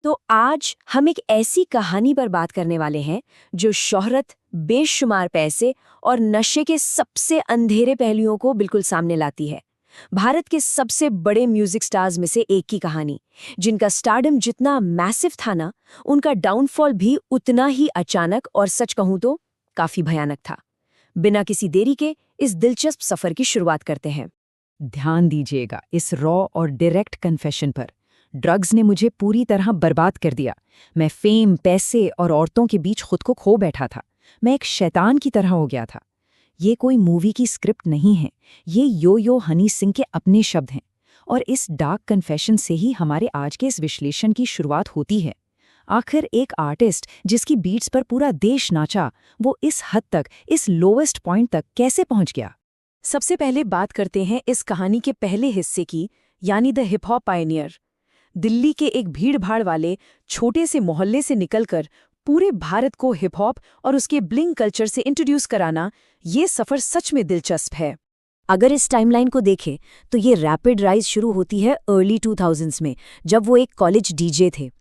तो आज हम एक ऐसी कहानी पर बात करने वाले हैं जो शोहरत, बेशुमार पैसे और नशे के सबसे अंधेरे पहलुओं को बिल्कुल सामने लाती है। भारत के सबसे बड़े म्यूजिक स्टार्स में से एक की कहानी, जिनका स्टारडम जितना मैसिव था ना, उनका डाउनफॉल भी उतना ही अचानक और सच कहूं तो काफी भयानक था। बिना किसी देरी के इस दिलचस्प सफर की शुरुआत करते हैं। ध्यान दीजिएगा इस रॉ और डायरेक्ट कन्फेशन पर। ड्रग्स ने मुझे पूरी तरह बर्बाद कर दिया। मैं फेम, पैसे और औरतों के बीच खुद को खो बैठा था। मैं एक शैतान की तरह हो गया था। ये कोई मूवी की स्क्रिप्ट नहीं है, ये यो हनी सिंह के अपने शब्द हैं। और इस डार्क कन्फेशन से ही हमारे आज के इस विश्लेषण की शुरुआत होती है। आखिर एक आर्टिस्ट जिसकी बीट्स पर पूरा देश नाचा, वो इस हद तक, इस लोवेस्ट पॉइंट तक कैसे पहुंच गया? सबसे पहले बात करते हैं इस कहानी के पहले हिस्से की, यानी the hip hop Pioneer. Delhi के एक भीड़-भाड़ वाले छोटे से मोहल्ले से निकलकर पूरे भारत को हिप हॉप और उसके ब्लिंग कल्चर से इंट्रोड्यूस कराना, ये सफ़र सच में दिलचस्प है। अगर इस टाइमलाइन को देखें तो ये रैपिड राइज शुरू होती है अर्ली 2000s में, जब वो एक कॉलेज डीजे थे।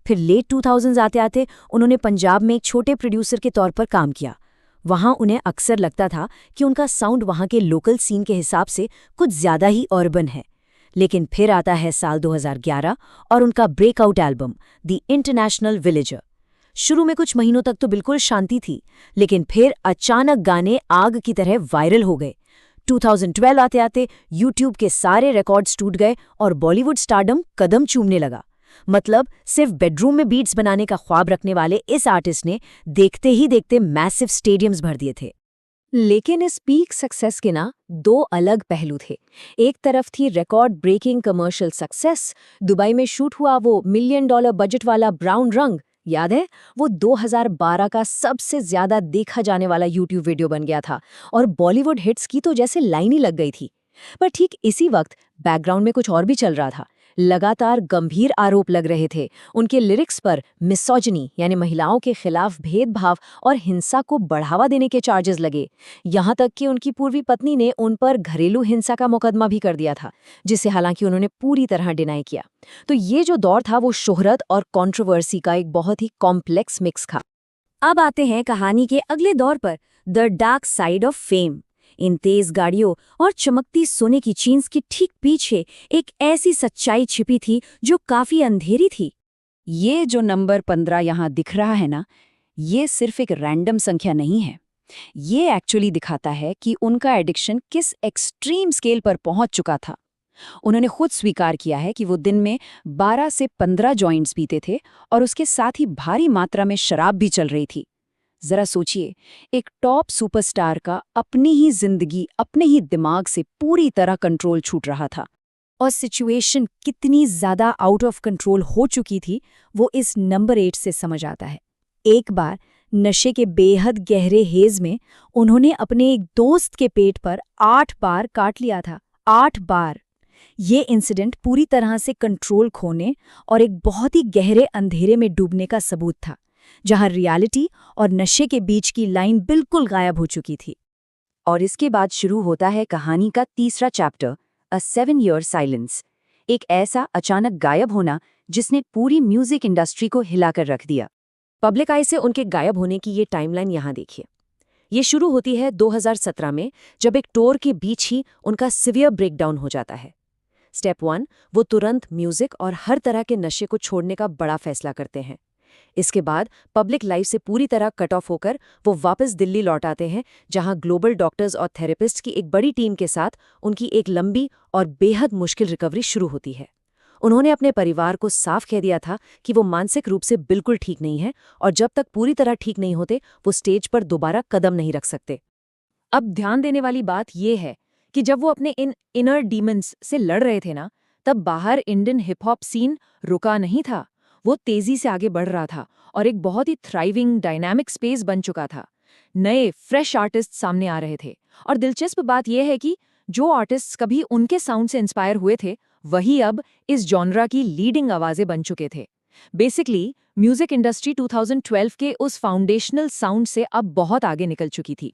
फिर लेट 2000s आते-आते उन्होंने पंजाब में एक छोटे प्रोड्यूसर के तौर पर काम किया। वहाँ उन्हें अक्सर लगता था कि उनका साउंड वहाँ के लोकल सीन के हिसाब से कुछ ज़्यादा ही अर्बन है। लेकिन फिर आता है साल 2011 और उनका breakout album the international villager. शुरू में कुछ महीनों तक तो बिल्कुल शांति थी, लेकिन फिर अचानक गाने आग की तरह वायरल हो गए। 2012 आते-आते यूट्यूब के सारे रिकॉर्ड्स टूट गए और बॉलीवुड स्टारडम कदम चूमने लगा। मतलब सिर्फ बेडरूम में बीट्स बनाने का ख्वाब रखने वाले इस आर्टिस्ट ने देखते ही देखते मैसिव स्टेडियम्स भर दिए थे। लेकिन इस पीक सक्सेस के ना दो अलग पहलू थे। एक तरफ थी record breaking commercial success. Dubai में शूट हुआ वो $1 मिलियन बजट वाला ब्राउन रंग, याद है? वो 2012 का सबसे ज्यादा देखा जाने वाला यूट्यूब वीडियो बन गया था और बॉलीवुड हिट्स की तो जैसे लाइन ही लग गई थी। पर ठीक इसी वक्त बैकग्राउंड में कुछ और भी चल रहा था। लगातार गंभीर आरोप लग रहे थे। उनके लिरिक्स पर मिसोजिनी यानी महिलाओं के खिलाफ भेदभाव और हिंसा को बढ़ावा देने के चार्जेस लगे। यहाँ तक कि उनकी पूर्वी पत्नी ने उन पर घरेलू हिंसा का मुकदमा भी कर दिया था, जिसे हालांकि उन्होंने पूरी तरह डिनाई किया। तो ये जो दौर था वो शोहरत और कंट्रोवर्सी का एक बहुत ही कॉम्प्लेक्स मिक्स था। अब आते हैं कहानी के अगले दौर पर, the dark side of fame. इन तेज गाड़ियों और चमकती सोने की चेन्स के ठीक पीछे एक ऐसी सच्चाई छिपी थी जो काफी अंधेरी थी। ये जो नंबर 15 यहाँ दिख रहा है ना, ये सिर्फ एक रैंडम संख्या नहीं है। ये एक्चुअली दिखाता है कि उनका एडिक्शन किस एक्सट्रीम स्केल पर पहुंच चुका था। उन्होंने खुद स्वीकार किया है कि वो दिन में 12 से 15 जॉइंट्स पीते थे और उसके साथ ही भारी मात्रा में शराब भी चल रही थी। जरा सोचिए, एक टॉप सुपरस्टार का अपनी ही जिंदगी, अपने ही दिमाग से पूरी तरह कंट्रोल छूट रहा था। और सिचुएशन कितनी ज्यादा आउट ऑफ कंट्रोल हो चुकी थी, वो इस नंबर 8 से समझ आता है। एक बार नशे के बेहद गहरे हेज में उन्होंने अपने एक दोस्त के पेट पर 8 बार काट लिया था। 8 बार। ये इंसिडेंट पूरी तरह से कंट्रोल खोने और एक बहुत ही गहरे अंधेरे में डूबने का सबूत था, जहां रियलिटी और नशे के बीच की लाइन बिल्कुल गायब हो चुकी थी। और इसके बाद शुरू होता है कहानी का तीसरा चैप्टर, अ 7-year साइलेंस। एक ऐसा अचानक गायब होना जिसने पूरी म्यूजिक इंडस्ट्री को हिलाकर रख दिया। पब्लिक आई से उनके गायब होने की ये टाइमलाइन यहाँ देखिए। ये शुरू होती है 2017 में, जब एक टूर के बीच ही उनका सिवियर ब्रेकडाउन हो जाता है। स्टेप 1, वो तुरंत म्यूजिक और हर तरह के नशे को छोड़ने का बड़ा फैसला करते हैं। इसके बाद पब्लिक लाइफ से पूरी तरह कट ऑफ होकर वो वापस दिल्ली लौट आते हैं, जहां ग्लोबल डॉक्टर्स और थेरेपिस्ट की एक बड़ी टीम के साथ उनकी एक लंबी और बेहद मुश्किल रिकवरी शुरू होती है। उन्होंने अपने परिवार को साफ कह दिया था कि वो मानसिक रूप से बिल्कुल ठीक नहीं है और जब तक पूरी तरह ठीक नहीं होते वो स्टेज पर दोबारा कदम नहीं रख सकते। अब ध्यान देने वाली बात यह है कि जब वो अपने इन इनर डीमंस से लड़ रहे थे ना, तब बाहर इंडियन हिप हॉप सीन रुका नहीं था। वो तेजी से आगे बढ़ रहा था और एक बहुत ही थ्राइविंग डायनामिक स्पेस बन चुका था। नए फ्रेश आर्टिस्ट सामने आ रहे थे और दिलचस्प बात यह है कि जो आर्टिस्ट्स कभी उनके साउंड से इंस्पायर हुए थे, वही अब इस जॉनरा की लीडिंग आवाजें बन चुके थे। बेसिकली म्यूजिक इंडस्ट्री 2012 के उस फाउंडेशनल साउंड से अब बहुत आगे निकल चुकी थी।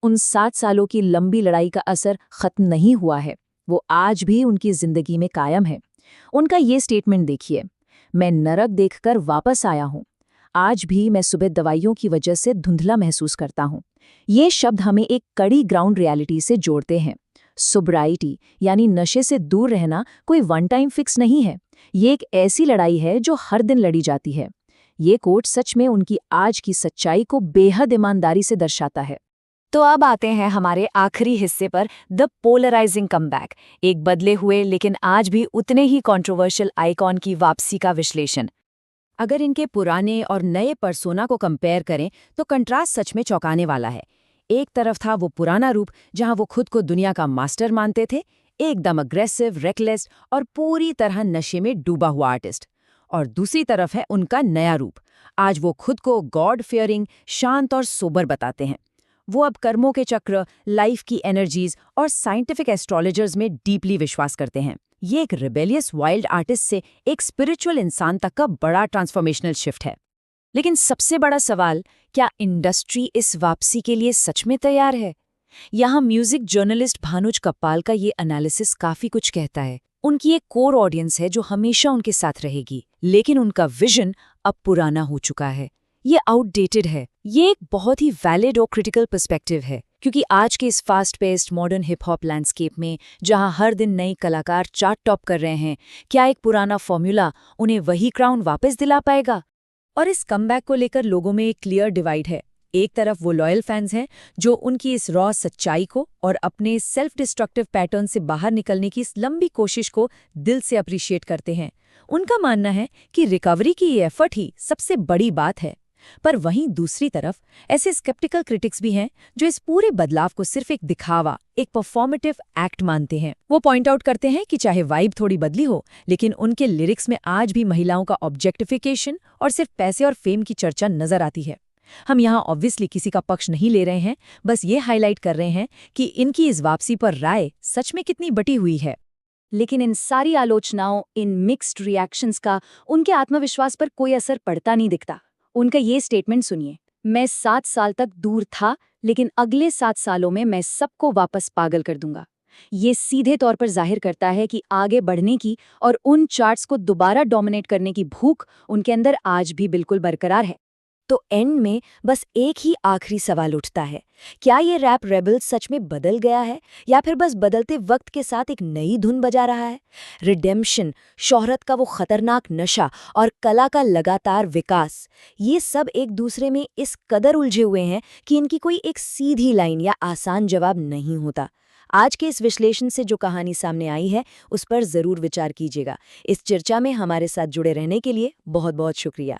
उन 7 सालों की लंबी लड़ाई का असर खत्म नहीं हुआ है, वो आज भी उनकी जिंदगी में कायम है। उनका ये स्टेटमेंट देखिए, मैं नरक देखकर वापस आया हूँ। आज भी मैं सुबह दवाइयों की वजह से धुंधला महसूस करता हूँ। ये शब्द हमें एक कड़ी ग्राउंड रियलिटी से जोड़ते हैं। सोब्राइटी यानी नशे से दूर रहना कोई वन टाइम फिक्स नहीं है। ये एक ऐसी लड़ाई है जो हर दिन लड़ी जाती है। ये कोट सच में उनकी आज की सच्चाई को बेहद ईमानदारी से दर्शाता है। तो अब आते हैं हमारे आखिरी हिस्से पर, द पोलराइजिंग कमबैक, एक बदले हुए लेकिन आज भी उतने ही कंट्रोवर्शियल आइकॉन की वापसी का विश्लेषण। अगर इनके पुराने और नए पर्सोना को कंपेयर करें तो कंट्रास्ट सच में चौंकाने वाला है। एक तरफ था वो पुराना रूप जहां वो खुद को दुनिया का मास्टर मानते थे, एकदम अग्रेसिव, रेकलेस और पूरी तरह नशे में डूबा हुआ आर्टिस्ट। और दूसरी तरफ है उनका नया रूप। आज वो खुद को गॉड फियरिंग, शांत और सोबर बताते हैं। वो अब कर्मों के चक्र, लाइफ की एनर्जीज और साइंटिफिक एस्ट्रोलॉजर्स में डीपली विश्वास करते हैं। ये एक रिबेलियस वाइल्ड आर्टिस्ट से एक स्पिरिचुअल इंसान तक का बड़ा ट्रांसफॉर्मेशनल शिफ्ट है। लेकिन सबसे बड़ा सवाल, क्या इंडस्ट्री इस वापसी के लिए सच में तैयार है? यहाँ म्यूजिक जर्नलिस्ट भानुज कप्पाल का ये एनालिसिस काफी कुछ कहता है। उनकी एक कोर ऑडियंस है जो हमेशा उनके साथ रहेगी, लेकिन उनका विजन अब पुराना हो चुका है। ये आउटडेटेड है। ये एक बहुत ही वैलिड और क्रिटिकल पर्सपेक्टिव है, क्योंकि आज के इस fast paced modern hip hop landscape में जहां हर दिन नए कलाकार चार्ट टॉप कर रहे हैं, क्या एक पुराना फॉर्मूला उन्हें वही क्राउन वापस दिला पाएगा? और इस कमबैक को लेकर लोगों में एक क्लियर डिवाइड है। एक तरफ वो लॉयल फैंस हैं जो उनकी इस रॉ सच्चाई को और अपने सेल्फ डिस्ट्रक्टिव पैटर्न से बाहर निकलने की इस लंबी कोशिश को दिल से अप्रिशिएट करते हैं। उनका मानना है कि रिकवरी की ये एफर्ट ही सबसे बड़ी बात है। पर वहीं दूसरी तरफ ऐसे स्केप्टिकल क्रिटिक्स भी हैं जो इस पूरे बदलाव को सिर्फ एक दिखावा, एक परफॉर्मेटिव एक्ट मानते हैं। वो पॉइंट आउट करते हैं कि चाहे वाइब थोड़ी बदली हो, लेकिन उनके लिरिक्स में आज भी महिलाओं का ऑब्जेक्टिफिकेशन और सिर्फ पैसे और फेम की चर्चा नजर आती है। हम यहाँ ऑब्वियसली किसी का पक्ष नहीं ले रहे हैं, बस ये हाईलाइट कर रहे हैं कि इनकी इस वापसी पर राय सच में कितनी बटी हुई है। लेकिन इन सारी आलोचनाओं, इन मिक्स्ड रिएक्शंस का उनके आत्मविश्वास पर कोई असर पड़ता नहीं दिखता। उनका ये स्टेटमेंट सुनिए, मैं 7 साल तक दूर था, लेकिन अगले 7 सालों में मैं सबको वापस पागल कर दूंगा। ये सीधे तौर पर जाहिर करता है कि आगे बढ़ने की और उन चार्ट्स को दोबारा डोमिनेट करने की भूख उनके अंदर आज भी बिल्कुल बरकरार है। तो एंड में बस एक ही आखिरी सवाल उठता है, क्या ये रैप रेबल सच में बदल गया है या फिर बस बदलते वक्त के साथ एक नई धुन बजा रहा है? रिडेम्पशन, शोहरत का वो खतरनाक नशा और कला का लगातार विकास, ये सब एक दूसरे में इस कदर उलझे हुए हैं कि इनकी कोई एक सीधी लाइन या आसान जवाब नहीं होता। आज के इस विश्लेषण से जो कहानी सामने आई है, उस पर जरूर विचार कीजिएगा। इस चर्चा में हमारे साथ जुड़े रहने के लिए बहुत बहुत शुक्रिया।